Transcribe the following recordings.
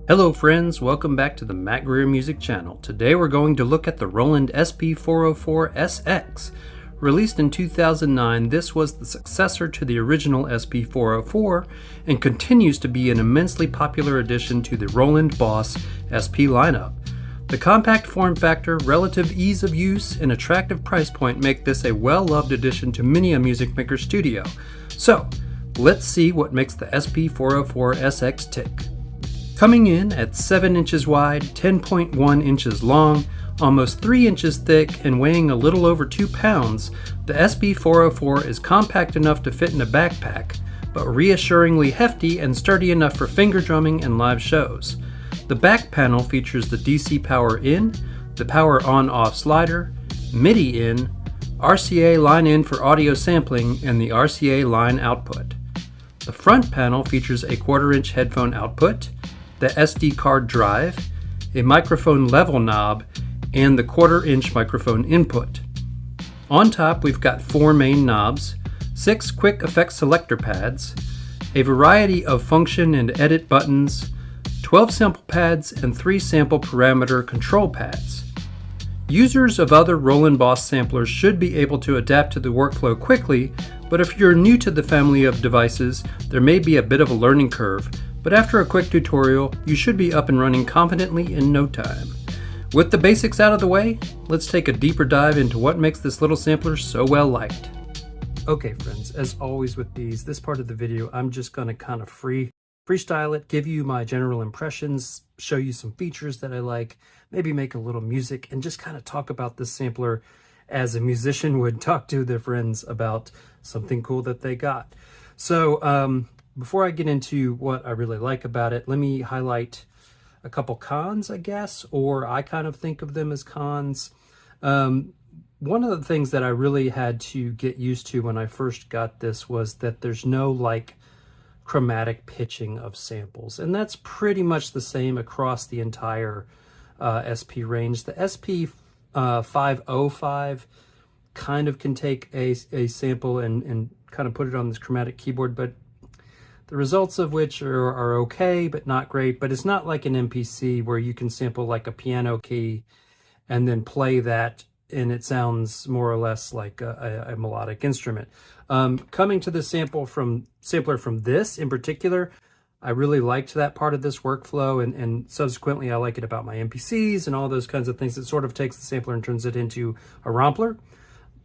Hello friends, welcome back to the Matt Greer Music Channel. Today we're going to look at the Roland SP-404sx. Released in 2009, this was the successor to the original SP-404 and continues to be an immensely popular addition to the Roland Boss SP lineup. The compact form factor, relative ease of use, and attractive price point make this a well-loved addition to many a music maker studio. So, let's see what makes the SP-404sx tick. Coming in at 7 inches wide, 10.1 inches long, almost 3 inches thick, and weighing a little over 2 pounds, the SP-404 is compact enough to fit in a backpack, but reassuringly hefty and sturdy enough for finger drumming and live shows. The back panel features the DC power in, the power on-off slider, MIDI in, RCA line in for audio sampling, and the RCA line output. The front panel features a 1/4-inch headphone output, the SD card drive, a microphone level knob, and the 1/4-inch microphone input. On top we've got 4 main knobs, 6 quick effect selector pads, a variety of function and edit buttons, 12 sample pads, and 3 sample parameter control pads. Users of other Roland Boss samplers should be able to adapt to the workflow quickly, but if you're new to the family of devices, there may be a bit of a learning curve. But after a quick tutorial, you should be up and running confidently in no time. With the basics out of the way, let's take a deeper dive into what makes this little sampler so well liked. Okay friends, as always with this part of the video, I'm just going to kind of freestyle it, give you my general impressions, show you some features that I like, maybe make a little music, and just kind of talk about this sampler as a musician would talk to their friends about something cool that they got. So, before I get into what I really like about it, let me highlight a couple cons, I guess, or I kind of think of them as cons. One of the things that I really had to get used to when I first got this was that there's no like chromatic pitching of samples, and that's pretty much the same across the entire SP range. The SP-505 kind of can take a sample and kind of put it on this chromatic keyboard, but the results of which are okay, but not great. But it's not like an MPC where you can sample like a piano key and then play that and it sounds more or less like a melodic instrument. Coming to the sampler from this in particular, I really liked that part of this workflow, and subsequently I like it about my MPCs and all those kinds of things. It sort of takes the sampler and turns it into a rompler.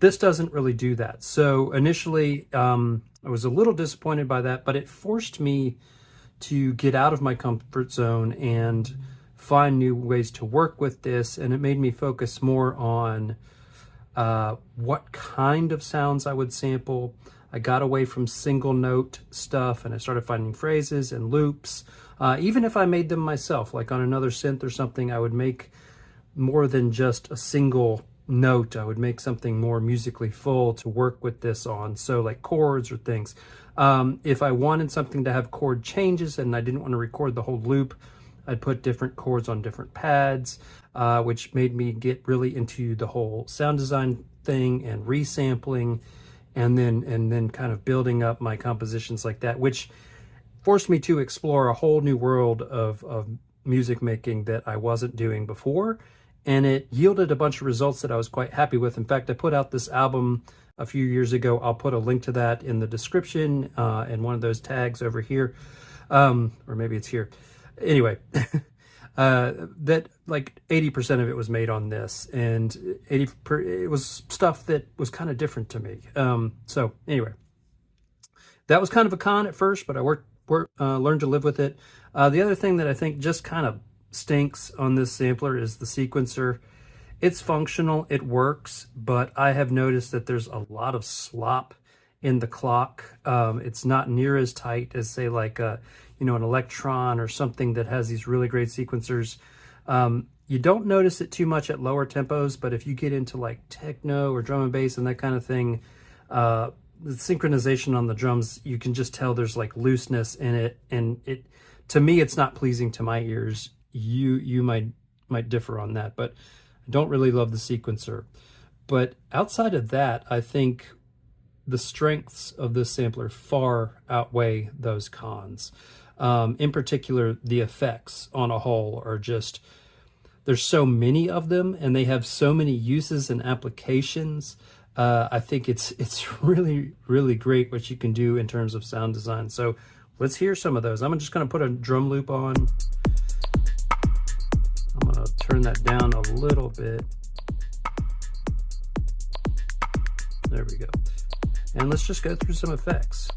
This doesn't really do that. So initially, I was a little disappointed by that, but it forced me to get out of my comfort zone and find new ways to work with this, and it made me focus more on what kind of sounds I would sample. I got away from single note stuff and I started finding phrases and loops. Even if I made them myself, like on another synth or something, I would make more than just a single note. I would make something more musically full to work with this on, so like chords or things. If I wanted something to have chord changes and I didn't want to record the whole loop, I'd put different chords on different pads, which made me get really into the whole sound design thing and resampling, and then kind of building up my compositions like that, which forced me to explore a whole new world of music making that I wasn't doing before. And it yielded a bunch of results that I was quite happy with. In fact, I put out this album a few years ago. I'll put a link to that in the description and one of those tags over here, or maybe it's here. Anyway, that like 80% of it was made on this, and it was stuff that was kind of different to me. So anyway, that was kind of a con at first, but I learned to live with it. The other thing that I think just kind of stinks on this sampler is the sequencer. It's functional, it works, but I have noticed that there's a lot of slop in the clock. It's not near as tight as say like an Electron or something that has these really great sequencers. You don't notice it too much at lower tempos, but if you get into like techno or drum and bass and that kind of thing, the synchronization on the drums, you can just tell there's like looseness in it, and to me it's not pleasing to my ears. You might differ on that, but I don't really love the sequencer. But outside of that, I think the strengths of this sampler far outweigh those cons. In particular, the effects on a whole are just, there's so many of them and they have so many uses and applications. I think it's really, really great what you can do in terms of sound design. So let's hear some of those. I'm just going to put a drum loop on. I'm going to turn that down a little bit. There we go. And let's just go through some effects.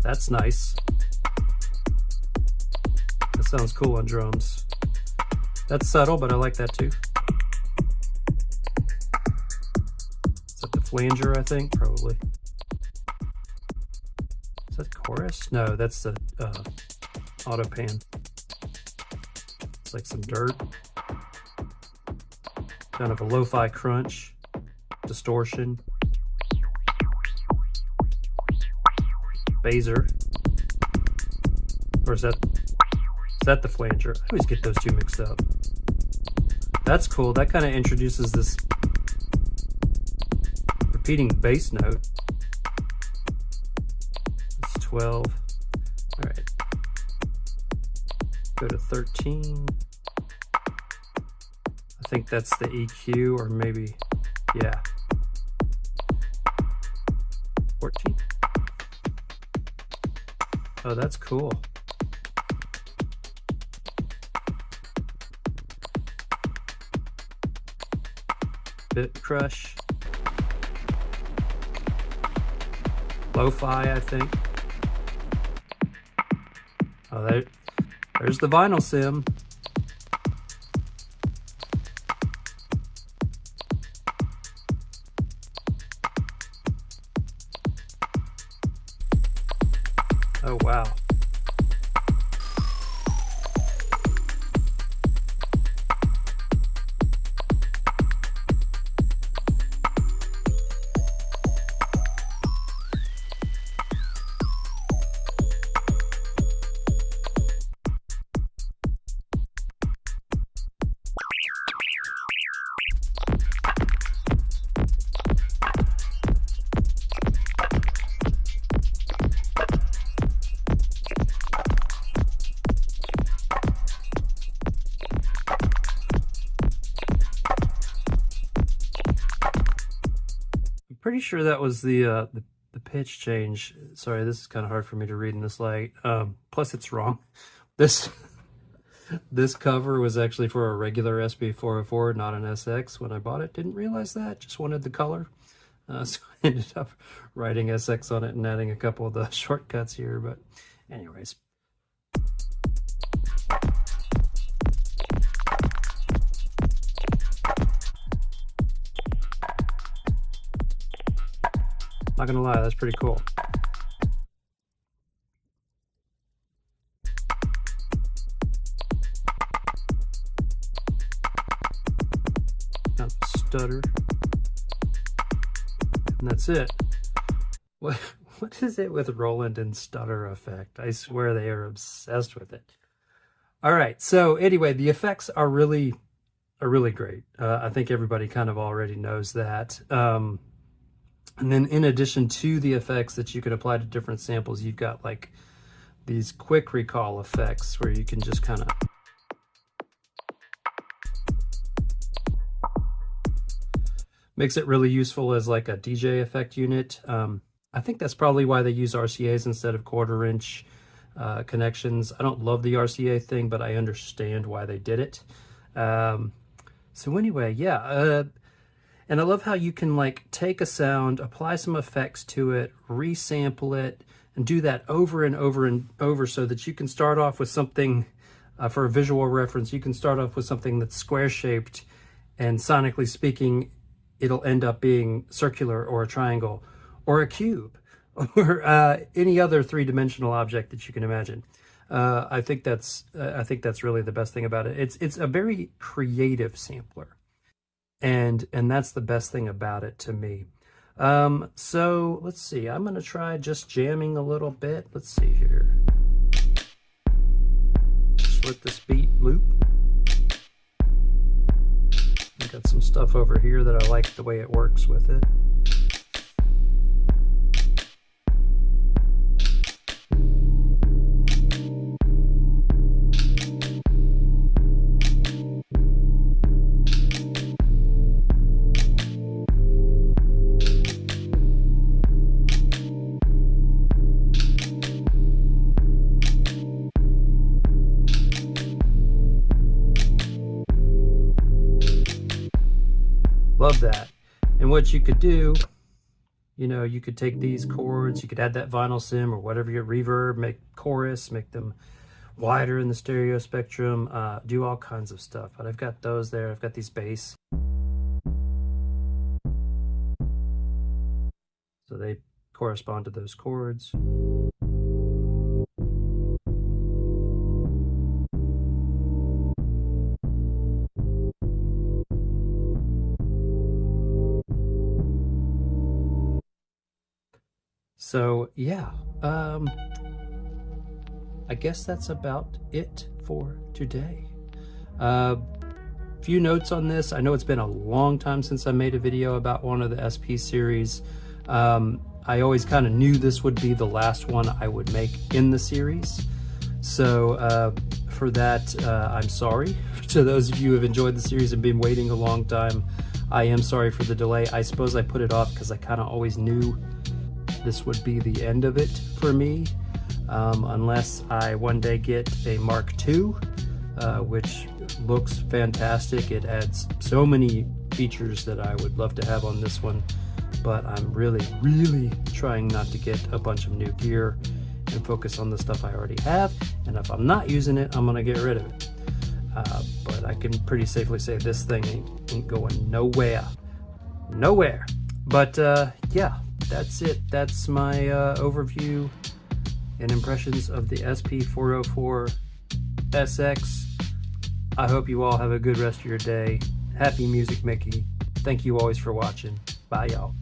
That's nice. That sounds cool on drums. That's subtle, but I like that too. Is that the flanger, I think? Probably. Is that the chorus? No, that's the auto pan. It's like some dirt. Kind of a lo-fi crunch. Distortion. Phaser. Or is that the flanger? I always get those two mixed up. That's cool. That kind of introduces this repeating bass note. That's 12. All right. Go to 13. I think that's the EQ, or maybe, yeah. 14. Oh, that's cool. Bit crush. Lo-fi, I think. Oh, there's the vinyl sim. Oh, wow. Pretty sure that was the pitch change. Sorry, this is kind of hard for me to read in this light. Plus, it's wrong. This cover was actually for a regular SP-404, not an SX. When I bought it, didn't realize that. Just wanted the color, so I ended up writing SX on it and adding a couple of the shortcuts here. But, anyways. Not gonna lie, that's pretty cool. Got the stutter. And that's it. What is it with Roland and stutter effect? I swear they are obsessed with it. All right, so anyway, the effects are really great. I think everybody kind of already knows that. And then in addition to the effects that you can apply to different samples, you've got like these quick recall effects where you can just kind of makes it really useful as like a DJ effect unit. I think that's probably why they use RCAs instead of quarter-inch connections. I don't love the RCA thing, but I understand why they did it. So anyway, yeah. And I love how you can like take a sound, apply some effects to it, resample it, and do that over and over and over so that you can start off with something, for a visual reference, you can start off with something that's square-shaped, and sonically speaking, it'll end up being circular or a triangle or a cube or any other three-dimensional object that you can imagine. I think that's really the best thing about it. It's a very creative sampler. And that's the best thing about it to me. So let's see, I'm gonna try just jamming a little bit. Let's see here. Just let this beat loop. I think Got some stuff over here that I like the way it works with it. Love that. And what you could do, you know, you could take these chords, you could add that vinyl sim or whatever your reverb, make chorus, make them wider in the stereo spectrum, do all kinds of stuff. But I've got those there. I've got these bass. So they correspond to those chords. So yeah, I guess that's about it for today. Few notes on this. I know it's been a long time since I made a video about one of the SP series. I always kind of knew this would be the last one I would make in the series. So for that, I'm sorry. To those of you who have enjoyed the series and been waiting a long time, I am sorry for the delay. I suppose I put it off because I kind of always knew this would be the end of it for me, unless I one day get a Mark II, which looks fantastic. It adds so many features that I would love to have on this one, but I'm really trying not to get a bunch of new gear and focus on the stuff I already have. And if I'm not using it, I'm gonna get rid of it. But I can pretty safely say this thing ain't going nowhere. But yeah, that's it. That's my overview and impressions of the SP-404sx. I hope you all have a good rest of your day. Happy music, Mickey. Thank you always for watching. Bye, y'all.